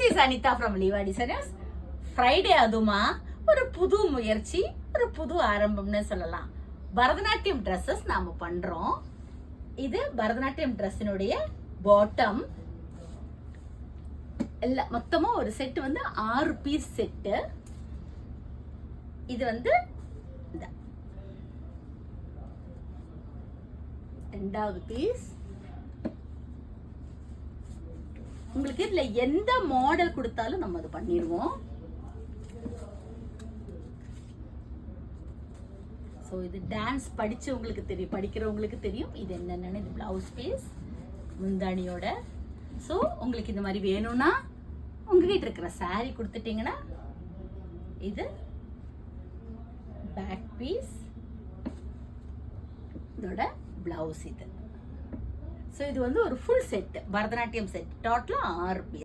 Is Anitha from லீவா designers. Friday அதுமா ஒரு புது முயற்சி, ஒரு புது ஆரம்பம்னு சொல்லலாம். பரதநாட்டியம் ட்ரெஸ்ஸஸ் நாம பண்றோம். இது பரதநாட்டியம் ட்ரெஸ்ஸினுடைய பாட்டம். எல்லாம் மொத்தமா ஒரு செட் வந்து 6 பீஸ் செட்டு. இது வந்து ரெண்டாவது பீஸ். உங்களுக்கு இதுல எந்த மாடல் கொடுத்தாலும் நம்ம அது பண்ணிடுவோம். ஸோ இது டான்ஸ் படிச்சவங்களுக்கு தெரியும், படிக்கிறவங்களுக்கு தெரியும் இது என்னென்னு. இது பிளவுஸ் பீஸ் முந்தானியோட. ஸோ உங்களுக்கு இந்த மாதிரி வேணும்னா உங்ககிட்ட இருக்கிற சாரி கொடுத்துட்டீங்கன்னா இது பேக் பீஸ், இதோட பிளவுஸ் இது. ஸோ இது வந்து ஒரு ஃபுல் செட், பரதநாட்டியம் செட். டோட்டலாக 6 பீஸ்.